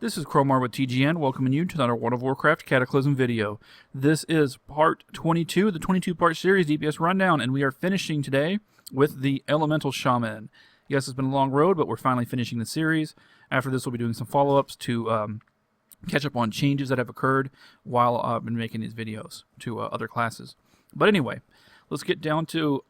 This is Cromar with TGN, welcoming you to another World of Warcraft Cataclysm video. This is part 22, the 22-part series DPS rundown, and we are finishing today with the Elemental Shaman. Yes, it's been a long road, but we're finally finishing the series. After this, we'll be doing some follow-ups to catch up on changes that have occurred while I've been making these videos to other classes. But anyway, let's get down to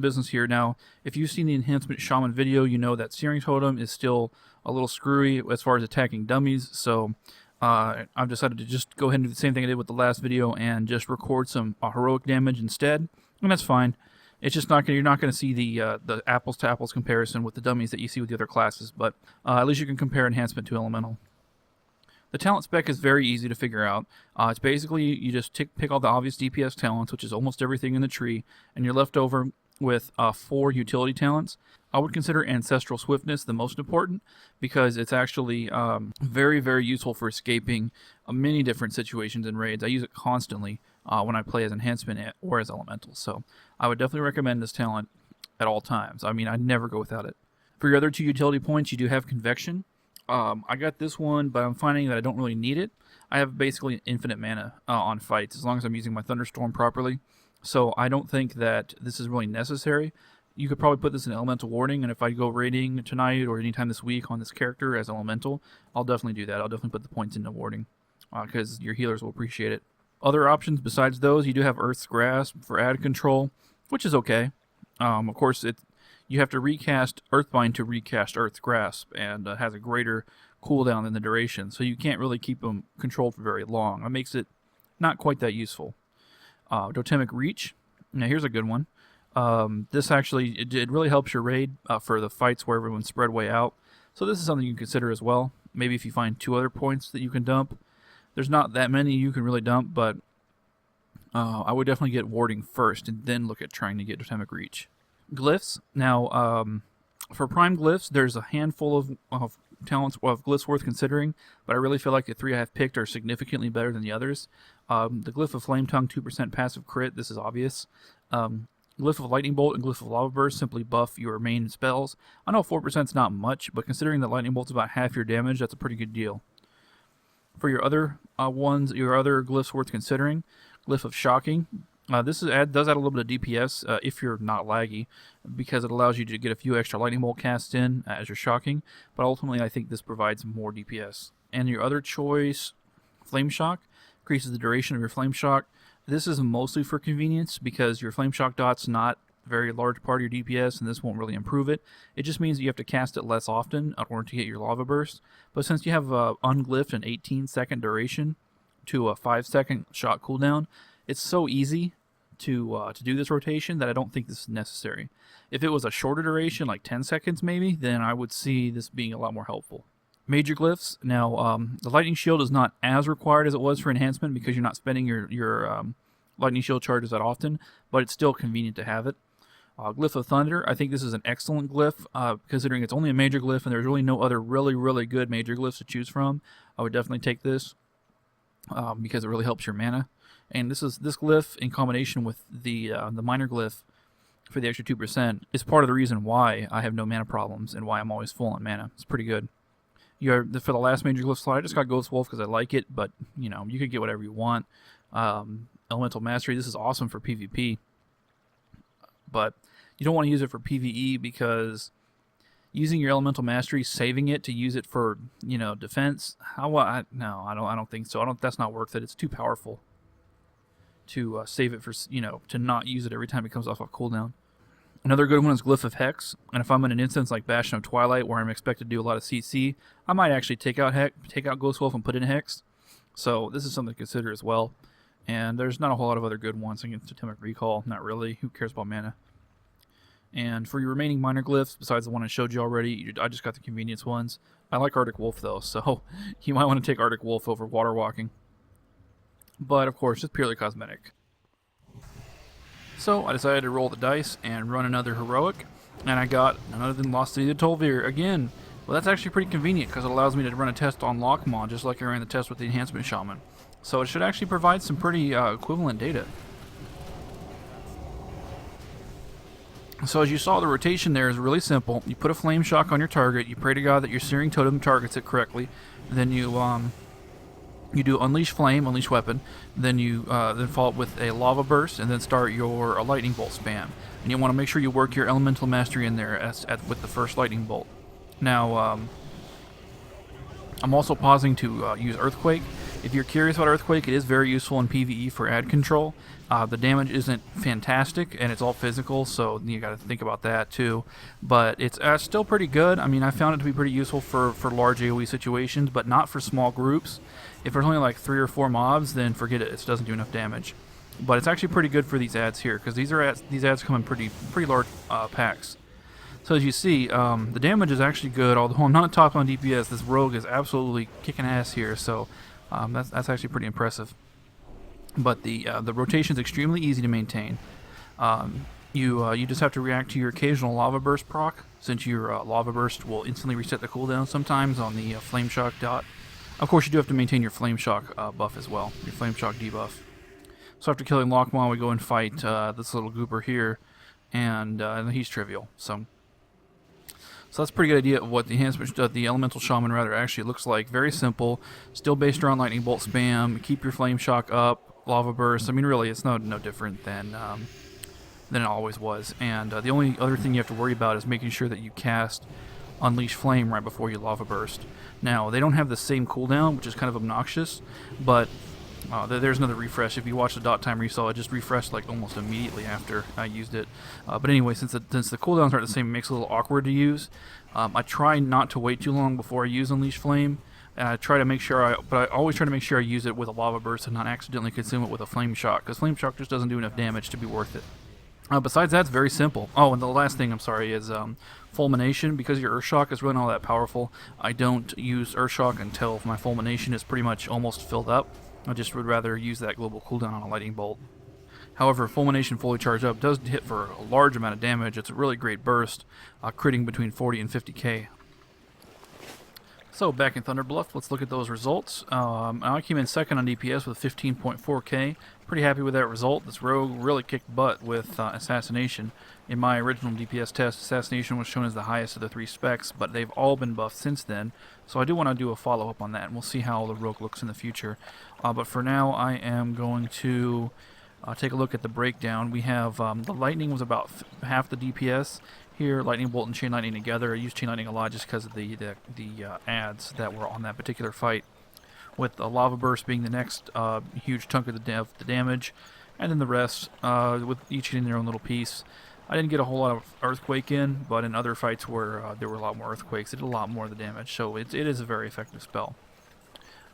business here. Now, if you've seen the Enhancement Shaman video, you know that Searing Totem is still a little screwy as far as attacking dummies, so I've decided to just go ahead and do the same thing I did with the last video and just record some heroic damage instead, and that's fine. It's just you're not going to see the apples to apples comparison with the dummies that you see with the other classes, but at least you can compare Enhancement to Elemental. The talent spec is very easy to figure out. It's basically you just pick all the obvious DPS talents, which is almost everything in the tree, and you're left over with 4 utility talents. I would consider Ancestral Swiftness the most important because it's actually very, very useful for escaping many different situations in raids. I use it constantly when I play as Enhancement or as Elemental, so I would definitely recommend this talent at all times. I mean, I'd never go without it. For your other 2 utility points, you do have Convection. I got this one, but I'm finding that I don't really need it. I have basically infinite mana on fights as long as I'm using my Thunderstorm properly, so I don't think that this is really necessary. You could probably put this in Elemental Warding, and if I go raiding tonight or anytime this week on this character as Elemental, I'll definitely do that. I'll definitely put the points into Warding because your healers will appreciate it. Other options besides those, you do have Earth's Grasp for added control, which is okay. Of course, you have to recast Earthbind to recast Earth's Grasp, and has a greater cooldown than the duration, so you can't really keep them controlled for very long. That makes it not quite that useful. Totemic Reach. Now here's a good one. This actually, it really helps your raid for the fights where everyone's spread way out. So this is something you can consider as well. Maybe if you find 2 other points that you can dump. There's not that many you can really dump, but I would definitely get Warding first and then look at trying to get Totemic Reach. Glyphs. Now, for Prime Glyphs, there's a handful of talents of glyphs worth considering, but I really feel like the 3 I have picked are significantly better than the others. The Glyph of Flame Tongue, 2% passive crit, this is obvious. Glyph of Lightning Bolt and Glyph of Lava Burst simply buff your main spells. I know 4% is not much, but considering that Lightning Bolt's about half your damage, that's a pretty good deal. For your other your other glyphs worth considering, Glyph of Shocking. This does add a little bit of DPS if you're not laggy, because it allows you to get a few extra Lightning Bolt casts in as you're shocking, but ultimately I think this provides more DPS. And your other choice, Flame Shock, increases the duration of your Flame Shock. This is mostly for convenience because your Flame Shock dot's not a very large part of your DPS, and this won't really improve it. It just means that you have to cast it less often in order to get your Lava Burst. But since you have unglyphed an 18-second duration to a 5-second shot cooldown, it's so easy to do this rotation that I don't think this is necessary. If it was a shorter duration, like 10 seconds maybe, then I would see this being a lot more helpful. Major glyphs. Now, the Lightning Shield is not as required as it was for Enhancement because you're not spending your Lightning Shield charges that often, but it's still convenient to have it. Glyph of Thunder. I think this is an excellent glyph, considering it's only a major glyph and there's really no other really, really good major glyphs to choose from. I would definitely take this because it really helps your mana. And this glyph in combination with the minor glyph for the extra 2% is part of the reason why I have no mana problems and why I'm always full on mana. It's pretty good. For the last major glyph slot, I just got Ghost Wolf because I like it, but you know, you could get whatever you want. Elemental Mastery, this is awesome for PvP, but you don't want to use it for PvE because using your Elemental Mastery, saving it to use it for, you know, defense. No, I don't think so. That's not worth it. It's too powerful to save it for, you know, to not use it every time it comes off cooldown. Another good one is Glyph of Hex, and if I'm in an instance like Bastion of Twilight where I'm expected to do a lot of CC, I might actually take out Ghost Wolf and put in Hex. So this is something to consider as well. And there's not a whole lot of other good ones against Totemic Recall. Not really. Who cares about mana? And for your remaining minor glyphs, besides the one I showed you already, I just got the convenience ones. I like Arctic Wolf though, so you might want to take Arctic Wolf over Water Walking. But of course, just purely cosmetic. So I decided to roll the dice and run another heroic, and I got none other than Lost City of Tol'vir again. Well, that's actually pretty convenient because it allows me to run a test on Lockmaw just like I ran the test with the Enhancement Shaman. So it should actually provide some pretty equivalent data. So as you saw, the rotation there is really simple. You put a flame shock on your target, you pray to God that your searing totem targets it correctly, then you do unleash flame, unleash weapon, then you then follow up with a lava burst, and then start your lightning bolt spam. And you want to make sure you work your elemental mastery in there with the first lightning bolt. Now, I'm also pausing to use Earthquake. If you're curious about Earthquake, it is very useful in PvE for ad control. The damage isn't fantastic, and it's all physical, so you got to think about that too. But it's still pretty good. I mean, I found it to be pretty useful for large AoE situations, but not for small groups. If there's only like 3 or 4 mobs, then forget it. It doesn't do enough damage. But it's actually pretty good for these ads here, because these ads come in pretty large packs. So as you see, the damage is actually good. Although I'm not top on DPS, this rogue is absolutely kicking ass here. So that's actually pretty impressive. But the rotation is extremely easy to maintain. You just have to react to your occasional lava burst proc, since your lava burst will instantly reset the cooldown sometimes on the flame shock dot. Of course, you do have to maintain your flame shock buff as well, your flame shock debuff. So after killing Lockmaw, we go and fight this little goober here, and he's trivial. So that's a pretty good idea of what the enhancement, the Elemental Shaman rather, actually looks like. Very simple, still based around lightning bolt spam. Keep your flame shock up. Lava burst. I mean, really, it's no different than it always was. And the only other thing you have to worry about is making sure that you cast Unleash Flame right before you lava burst. Now, they don't have the same cooldown, which is kind of obnoxious, but there's another refresh. If you watch the dot timer, you saw it just refreshed like almost immediately after I used it. But anyway, since the cooldowns aren't the same, it makes it a little awkward to use. I try not to wait too long before I use Unleash Flame. And I try to make sure I always try to make sure I use it with a lava burst and not accidentally consume it with a flame shock, because flame shock just doesn't do enough damage to be worth it. Besides that, it's very simple. Oh, and the last thing, I'm sorry, is fulmination. Because your earth shock is really not that powerful, I don't use earth shock until my fulmination is pretty much almost filled up. I just would rather use that global cooldown on a lightning bolt. However, fulmination fully charged up does hit for a large amount of damage. It's a really great burst, critting between 40 and 50k. So back in Thunderbluff, let's look at those results. I came in second on DPS with 15.4k. Pretty happy with that result. This rogue really kicked butt with Assassination. In my original DPS test, Assassination was shown as the highest of the 3 specs, but they've all been buffed since then. So I do want to do a follow-up on that, and we'll see how the rogue looks in the future. But for now, I am going to take a look at the breakdown. We have the lightning was about half the DPS. Here, lightning bolt and chain lightning together. I use chain lightning a lot just because of the ads that were on that particular fight, with the lava burst being the next huge chunk of the damage, and then the rest with each getting their own little piece. I didn't get a whole lot of earthquake in, but in other fights where there were a lot more earthquakes, it did a lot more of the damage. So it is a very effective spell.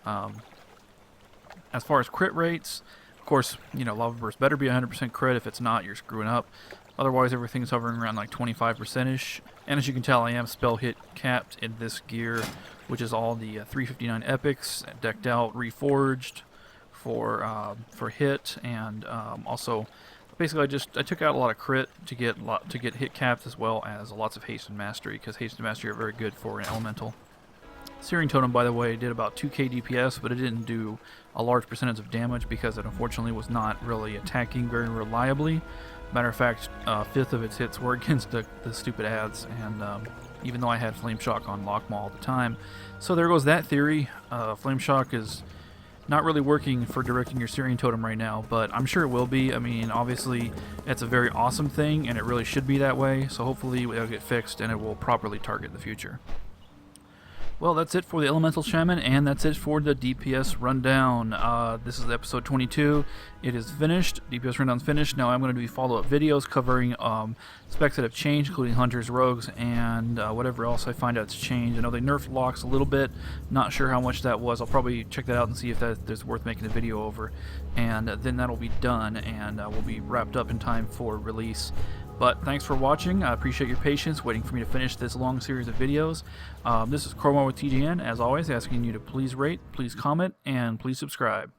As far as crit rates, of course, lava burst better be 100% crit. If it's not, you're screwing up. Otherwise, everything's hovering around like 25%ish. And as you can tell, I am spell hit capped in this gear, which is all the 359 epics decked out, reforged for hit, and also basically I took out a lot of crit to get hit capped, as well as lots of haste and mastery, because haste and mastery are very good for an elemental. Searing Totem, by the way, did about 2k DPS, but it didn't do a large percentage of damage because it unfortunately was not really attacking very reliably. Matter of fact, 1/5 of its hits were against the stupid ads, and even though I had Flame Shock on Lockmaw all the time. So there goes that theory. Flame Shock is not really working for directing your Searing Totem right now, but I'm sure it will be. I mean, obviously, it's a very awesome thing, and it really should be that way, so hopefully it'll get fixed and it will properly target the future. Well, that's it for the Elemental Shaman, and that's it for the DPS rundown. This is episode 22. It is finished. DPS rundown's finished. Now I'm going to do follow-up videos covering specs that have changed, including Hunters, Rogues, and whatever else I find out it's changed. I know they nerfed locks a little bit. Not sure how much that was. I'll probably check that out and see if that's worth making a video over. And then that'll be done, and we'll be wrapped up in time for release. But thanks for watching. I appreciate your patience waiting for me to finish this long series of videos. This is Cromar with TGN, as always, asking you to please rate, please comment, and please subscribe.